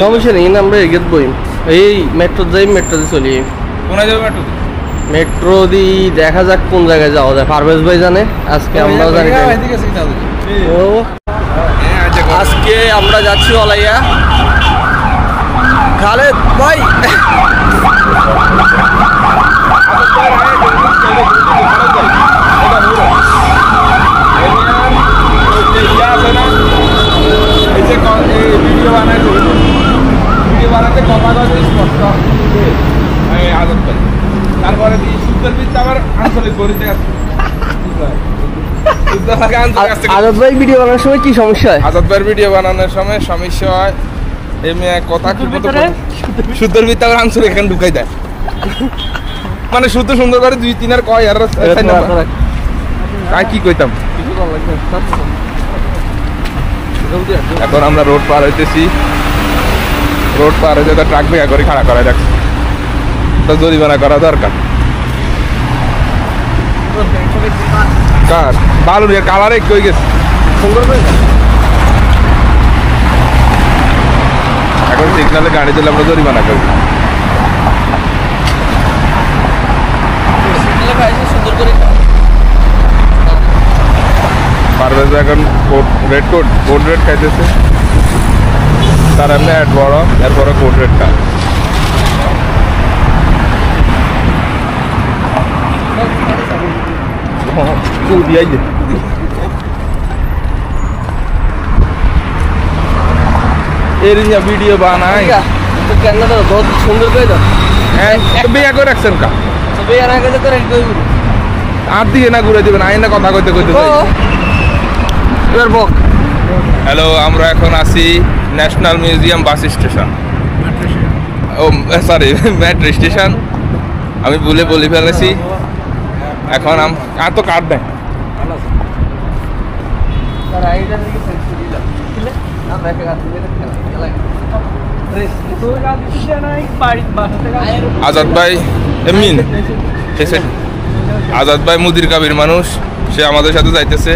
সমস্যা নেই, আমরা এগিয়ে বই এই মেট্রো যাই, মেট্রোতে চলি। কোথায় যাবে মেট্রো? মেট্রো দি দেখা যাক কোন জায়গায় যাওয়া যায়, পারভেজ ভাই জানে, আজকে আমরাও জানি। ও আজকে আমরা যাচ্ছি অলাইয়া। খালেদ ভাই ভিডিও বানাতে কথা স্পষ্ট আদত পাই। তারপরে সুন্দর বৃত্ত আবার আঞ্চলিক গড়িতে আজাদ ভাই ভিডিও বানানোর সময় কি সমস্যা হয়? আজাদ ভাইয়ের ভিডিও বানানোর সময় সমস্যা হয় এমনি কথা কি সুন্দর বৃত্ত আবার আঞ্চলিক এখানে ঢুকাই দেয়, মানে শুদ্ধ সুন্দর করে 2-3 আর কয় আর কি কইতাম। এখন আমরা রোড পার হইতেছি, রোড পার হইতে তো ট্রাক ভেঙা করে খাড়া করা যাচ্ছে, তো জরিমানা করা দরকার। কার বালুর কালার একটু হয়ে গেছে, এখন সিগনালে গাড়ি দিলে আমরা জরিমানা করি। পারভেজ এখন রেড কোড রেড খাইতেছে, তার এমনি অ্যাড বড়, এরপরে কোড রেডটা। ভিডিও বানাই সুন্দর করে দাও, বিয়া করে রাখছেন কা আর দিকে না ঘুরে দিবেন, আইন না কথা কইতে কইতে। হ্যালো, আমরা এখন আছি ন্যাশনাল মিউজিয়াম বাস স্টেশন, ও সরি মেট্রো স্টেশন, আমি বলে ফেলেছি। এখন আর তো কার্ড দেয় আজাদ ভাই, এমনি আজাদ ভাই মুদির কাবির মানুষ, সে আমাদের সাথে যাইতেছে,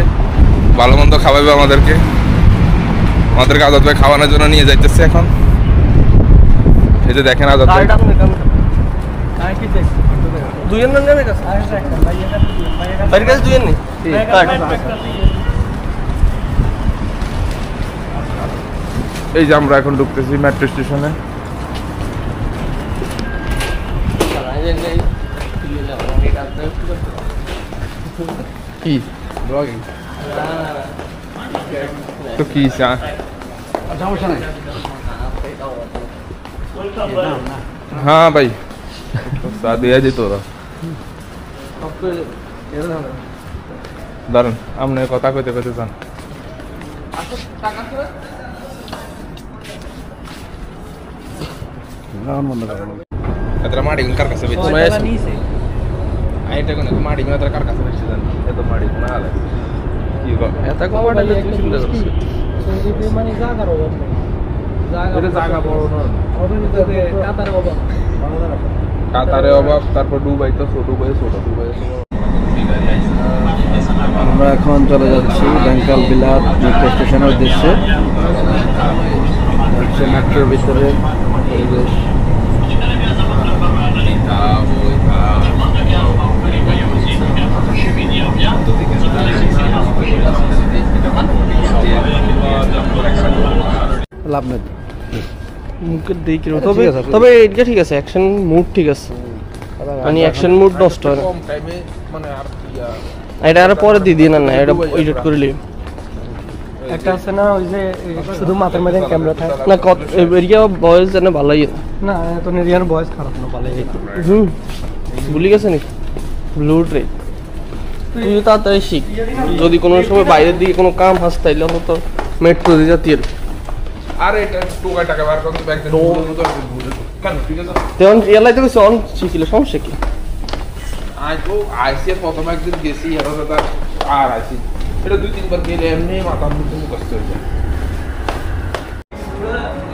ভালো মন্দ খাওয়াবে আমাদেরকে আজাদ ভাই খাওয়ানোর জন্য নিয়ে যাইতেছে। এখন এই যে দেখেন আজাদ ভাই এই যে আমরা এখন ঢুকতেছি মেট্রো স্টেশনে। কি ব্লগিং তো কি হ্যাঁ ভাই দিয়া যেত দাঁড়ান, আপনি কথা কইতে কইতে যান। মাড়ি কার কাছে মাড়ি কার কাছে বেশি জান, এত মাড়ি না হলে কি এত মানে জায়গা বড় না, কাতারে অভাব, তারপর দুবাই তো দুবাই ছোট দুবাই। আমরা এখন চলে যাচ্ছি ব্যাংকাল বিলাত মেট্রো স্টেশনের উদ্দেশ্যে। মেট্রোর ভিতরে পরিবেশ লাভ নেই, তবে এটা ঠিক আছে, অ্যাকশন মুড ঠিক আছে, মানে অ্যাকশন মুড নষ্ট হয় না। এটা আর পরে দিদি না এটা এডিট করলি একটা আছে না, ওই যে শুধু মাথার মধ্যে ক্যামেরা থাকে না, কত এরিয়া ভয়েস জানে ভালোই না, তো এরিয়ার ভয়েস খারাপ না, ভালোই। ভুলে গেছে নাকি ব্লু ট্রে? তুই তাড়াতাড়ি শিখ, যদি কোনো সময় বাইরের দিকে কোনো কাম হাস তাইলে অন্তত মেট্রো দিয়ে যাতি। আর এটা টোকা টাকা বার করতে ব্যাগ দেন কেন? ঠিক আছে তেমন এলাই তো কিছু অন শিখিলে সমস্যা কি? আজ তো আইসি প্রথম একদিন গেছি, আর আইসি এটা 2-3 বার গেলে এমনি মাথা মুখে কষ্ট হয়ে যায়।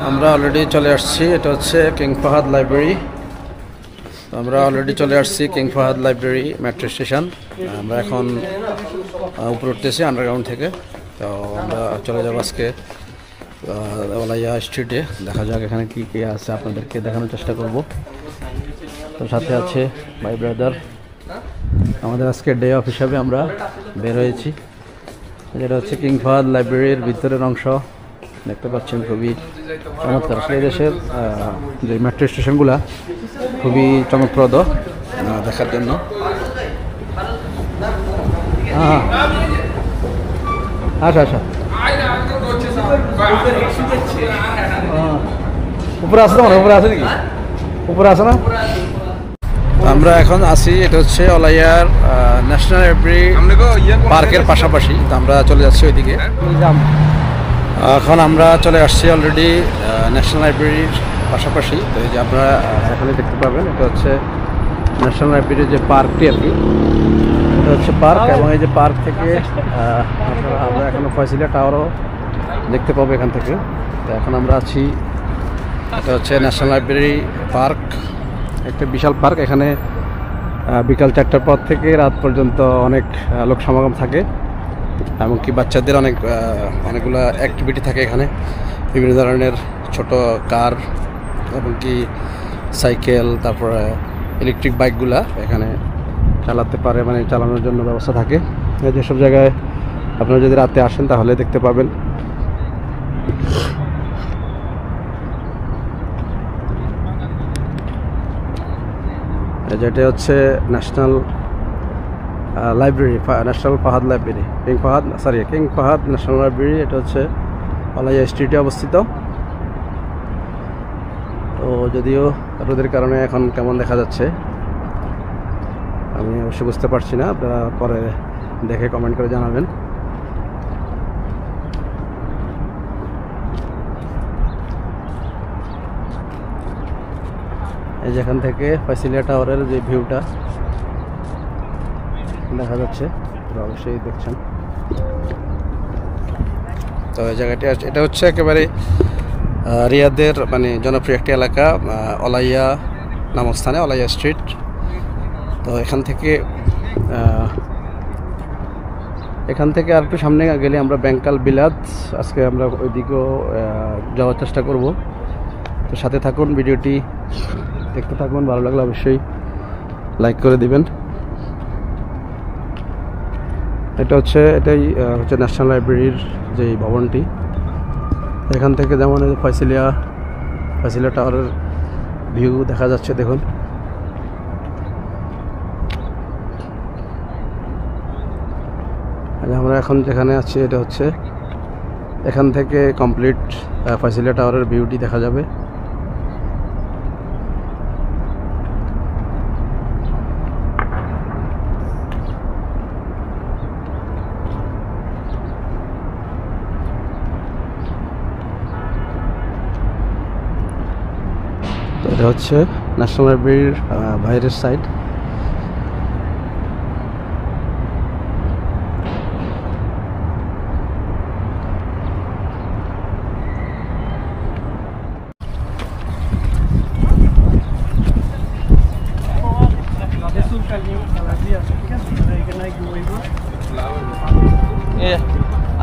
আমরা অলরেডি চলে আসছি, এটা হচ্ছে কিং ফাহাদ লাইব্রেরি। আমরা অলরেডি চলে আসছি king Fahad library metro station. আমরা এখন উপরে উঠতেছি আন্ডারগ্রাউন্ড থেকে, তো আমরা চলে যাবো আজকে ওলাইয়া স্ট্রিটে। দেখা যাক এখানে কি কি আছে, আপনাদেরকে দেখানোর চেষ্টা করব। তো সাথে আছে মাই ব্রাদার। আমাদের আজকে ডে অফ হিসাবে আমরা বের হয়েছি। যেটা হচ্ছে কিং ফাহাদ লাইব্রেরির ভিতরের অংশ দেখতে পাচ্ছেন, খুবই চমৎকার। আসলে এই দেশের যে মেট্রো স্টেশনগুলো খুবই চমকপ্রদ দেখার জন্য। হ্যাঁ আচ্ছা আচ্ছা, উপরে আছে তো, উপরে আছে নাকি? উপরে আছে না? আমরা এখন আছি, এটা হচ্ছে ওলাইয়ার ন্যাশনাল লাইব্রেরি পার্কের পাশাপাশি। তো আমরা চলে যাচ্ছি ওইদিকে। এখন আমরা চলে আসছি অলরেডি ন্যাশনাল লাইব্রেরির পাশাপাশি। তো এই যে আপনারা এখানে দেখতে পাবেন, এটা হচ্ছে ন্যাশনাল লাইব্রেরির যে পার্কটি আর কি, এটা হচ্ছে পার্ক। এবং এই যে পার্ক থেকে আমরা এখন ফয়সিলিয়া টাওয়ারও দেখতে পাবো এখান থেকে। তো এখন আমরা আছি, এটা হচ্ছে ন্যাশনাল লাইব্রেরি পার্ক, একটা বিশাল পার্ক। এখানে বিকাল 4টার পর থেকে রাত পর্যন্ত অনেক লোক সমাগম থাকে, এমনকি বাচ্চাদের অনেকগুলো অ্যাক্টিভিটি থাকে এখানে। বিভিন্ন ধরনের ছোট কার, এমনকি সাইকেল, তারপরে ইলেকট্রিক বাইকগুলা এখানে চালাতে পারে, মানে চালানোর জন্য ব্যবস্থা থাকে। যেসব জায়গায় আপনারা যদি রাতে আসেন তাহলে দেখতে পাবেন। যেটা হচ্ছে national library, national Fahad library, king Fahad national library. এটা হচ্ছে ওলাইয়া স্ট্রিটে অবস্থিত। তো যদিও রোদের কারণে এখন কেমন দেখা যাচ্ছে আমি অবশ্যই বুঝতে পারছি না, আপনারা পরে দেখে কমেন্ট করে জানাবেন। এই যেখান থেকে ফয়সিলিয়া টাওয়ারের যে ভিউটা দেখা যাচ্ছে, অবশ্যই দেখছেন। তো এই জায়গাটি এটা হচ্ছে একেবারে রিয়াদের মানে জনপ্রিয় একটি এলাকা, ওলাইয়া নামক স্থানে, ওলাইয়া স্ট্রিট। তো এখান থেকে আর একটু সামনে গেলে আমরা ব্যাংকাল বিলাদ, আজকে আমরা ওইদিকেও যাওয়ার চেষ্টা করব। তো সাথে থাকুন, ভিডিওটি দেখতে থাকুন, ভালো লাগলে অবশ্যই লাইক করে দিবেন। এটাই হচ্ছে ন্যাশনাল লাইব্রেরির যে ভবনটি। এখান থেকে যেমন ফয়সিলিয়া টাওয়ারের ভিউ দেখা যাচ্ছে, দেখুন। আমরা এখন যেখানে আছি এটা হচ্ছে, এখান থেকে কমপ্লিট ফয়সিলিয়া টাওয়ারের ভিউটি দেখা যাবে। এটা হচ্ছে ন্যাশনাল লাইব্রেরির বাইরের সাইড।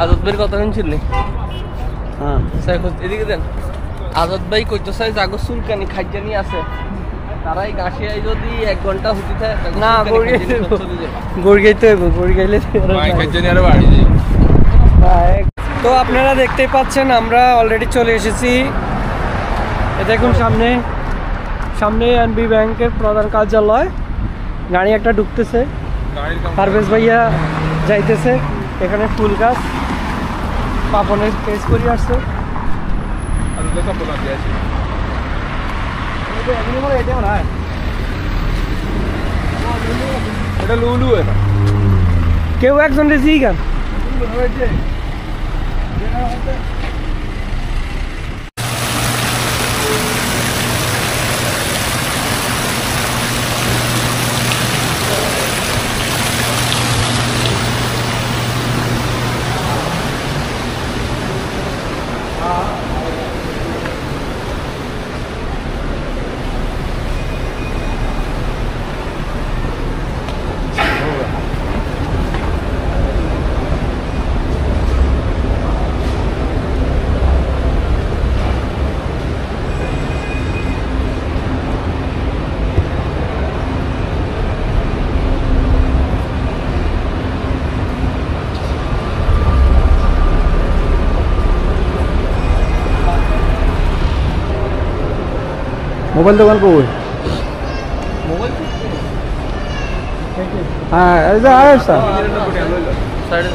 আজাদ ভাইয়ের কথা শুনছিলি? হ্যাঁ, এদিকে দেন। আজাদ ভাই কইতে চাই জাগো চুলকানি খাইজানি আছে, তারাই গাছিয়াই যদি 1 ঘন্টা হতে থাকে না, গড় গাইতে হইব, গড় গাইলে তো আপনারা দেখতেই পাচ্ছেন আমরা অলরেডি চলে এসেছি। দেখুন সামনে এনবি ব্যাংকের প্রধান কার্যালয়। গাড়ি একটা ঢুকতেছে, পারভেজ ভাইয়া যাইতেছে। এখানে ফুল গাছ পাপনের কেস করে আসছে। কেউ একজন রেজি গান মোবাইল দোকান কই? হ্যাঁ এই যে আয়েশা সাইডে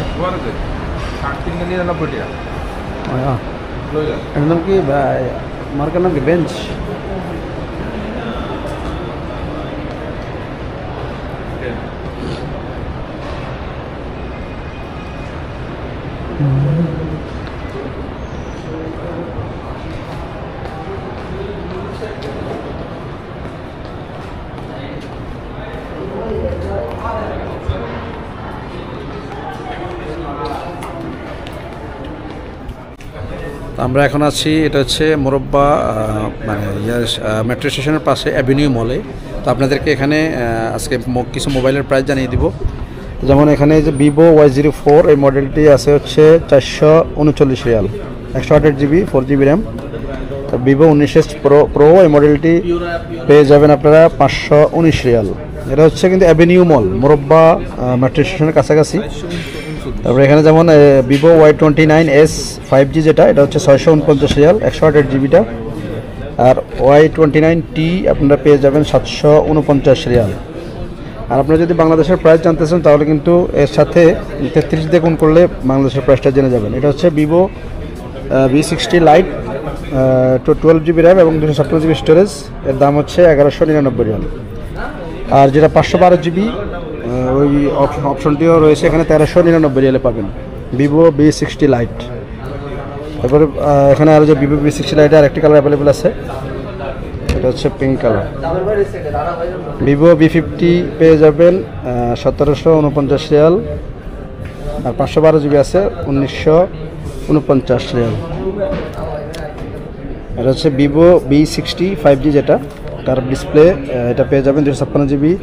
একদম কি মার্কের নাম কি বেঞ্চ? আমরা এখন আছি, এটা হচ্ছে মোরব্বা মানে মেট্রো স্টেশনের পাশে অ্যাভিনিউ মলে। তো আপনাদেরকে এখানে আজকে কিছু মোবাইলের প্রাইস জানিয়ে দিব। যেমন এখানে যে ভিভো Y04 এই মডেলটি আছে হচ্ছে 439 রিয়াল, 128 জিবি 4 জিবি র্যাম। তো ভিভো 19 প্রো এই মডেলটি পেয়ে যাবেন আপনারা 519 রিয়াল। এটা হচ্ছে কিন্তু অ্যাভিনিউ মল, মোরব্বা মেট্রো স্টেশনের কাছাকাছি। তারপরে এখানে যেমন ভিভো Y29s 5G যেটা, এটা হচ্ছে 649 রিয়াল, 128 জিবিটা। আর Y29T আপনারা পেয়ে যাবেন 749 রিয়াল। আর আপনারা যদি বাংলাদেশের প্রাইস জানতে চান তাহলে কিন্তু এর সাথে 33 দিয়ে গুণ করলে বাংলাদেশের প্রাইসটা জেনে যাবেন। এটা হচ্ছে Vivo V60 light, 12 GB RAM এবং 256 জিবি স্টোরেজ। এর দাম হচ্ছে 1199 রিয়াল। আর যেটা 512 জিবি ওই অপশনটিও রয়েছে এখানে, 1399 রিয়ালে পাবেন ভিভো V60 লাইট। তারপরে এখানে আরও যে ভিভো V60 লাইটের আরেকটি কালার অ্যাভেলেবেল আছে, এটা হচ্ছে পিঙ্ক কালার। ভিভো V50 পেয়ে যাবেন 1749 রিয়াল। আর 512 জিবি আছে 1949 রিয়াল। এটা হচ্ছে ভিভো V60 5G যেটা কার্ভ ডিসপ্লে, এটা পেয়ে যাবেন 256 জিবি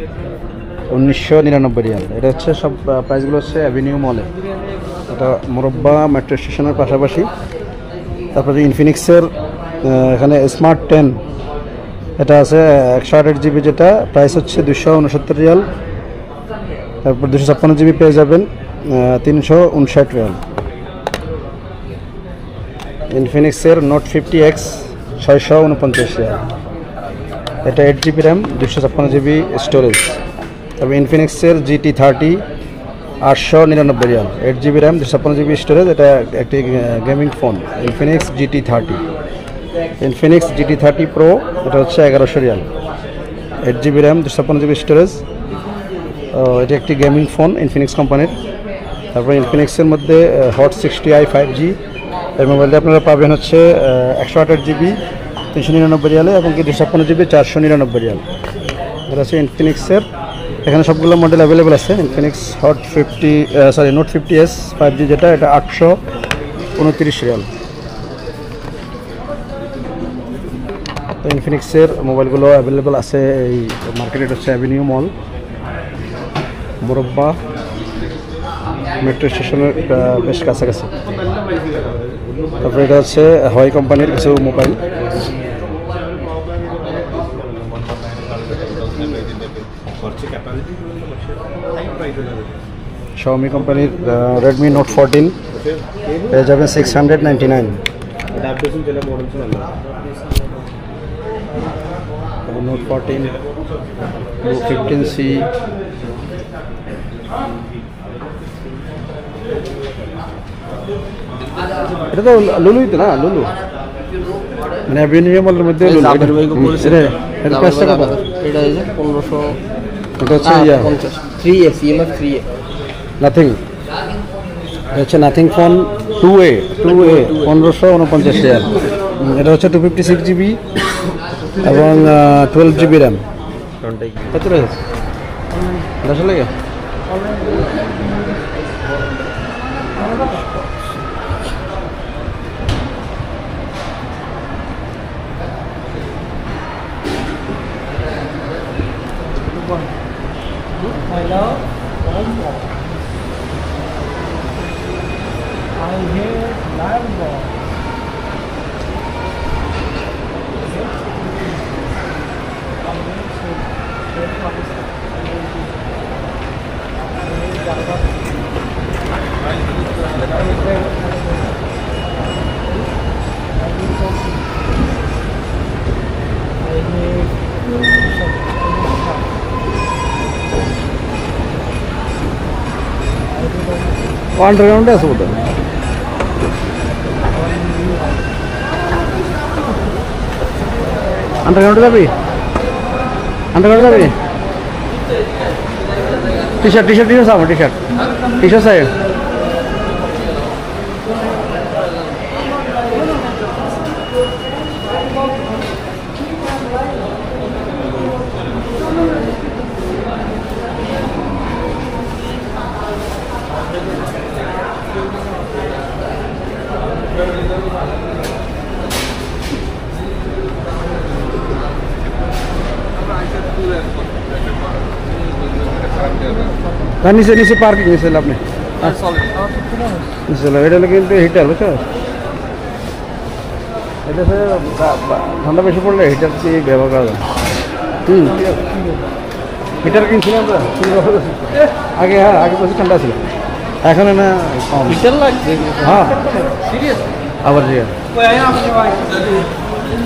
1999 রিয়াল। এটা হচ্ছে সব প্রাইসগুলো হচ্ছে অ্যাভিনিউ মলে, এটা মোরব্বা মেট্রো স্টেশনের পাশাপাশি। তারপরে ইনফিনিক্সের এখানে স্মার্ট 10 এটা আছে 128 জিবি যেটা, প্রাইস হচ্ছে 269 রিয়াল। তারপর 256 জিবি পেয়ে যাবেন 359 রিয়াল। ইনফিনিক্সের নোট 50X 649 রিয়াল, এটা 8 জিবি র্যাম 256 জিবি স্টোরেজ। তবে ইনফিনিক্সের GT30 899 Real, 8 GB RAM 256 GB storage. এটা একটি gaming phone, Infinix GT30। Infinix GT30 pro এটা হচ্ছে 1100 Real, 8 GB RAM 256 GB storage. এটি একটি গেমিং ফোন ইনফিনিক্স কোম্পানির। তারপরে ইনফিনিক্সের মধ্যে হট 60i 5G এই মোবাইলটা আপনারা পাবেন হচ্ছে 128 জিবি 399 রিয়ালে এবং কি 256 জিবি 499 রিয়াল। এটা হচ্ছে ইনফিনিক্সের, এখানে সবগুলো মডেল অ্যাভেলেবেল আছে। Infinix hot note 50s 5G যেটা, এটা 829 রিয়াল। তো ইনফিনিক্সের মোবাইলগুলো অ্যাভেলেবেল আছে এই মার্কেটে। এটা হচ্ছে অ্যাভিনিউ মল, মোরব্বা মেট্রো স্টেশনের বেশ কাছাকাছি। তারপরে এটা হচ্ছে হাওয়াই কোম্পানির কিছু মোবাইল। Xiaomi কোম্পানির Redmi Note 14 পেয়ে যাবেন 699। Note 14 15C এটা তো লুলুই তো না, লুলু মানে অ্যাভিনিউ মলের মধ্যে লুলু। এটা প্রাইসটা কত? এটা এই যে 1500, এটা হচ্ছে 3A CMF 3A নাথিং। এটা হচ্ছে নাথিং ফোন 2A 1549 রিয়াল। এটা হচ্ছে 256 জিবি এবং 12 জিবি র্যাম। কত রয়েছে 10 লাগে? Hello? I hear live ball. I hear আন্ডারগ্রাউন্ডে আছে বোধ হয়। আন্ডারগ্রাউন্ডে যাবি? আন্ডারগ্রাউন্ডে যাবি? টি শার্ট আমার টি শার্ট চাই। নিচে পার্কিং নিচে আপনি এটা হলো কিন্তু হিটার বুঝছো, এটা ঠান্ডা বেশি পড়লে হিটার কি ব্যবহার করা যায়। হিটার কিনছিলাম আমরা আগে, আগে বছর ঠান্ডা ছিল, এখন না কম হিটার লাগছে। হ্যাঁ আবার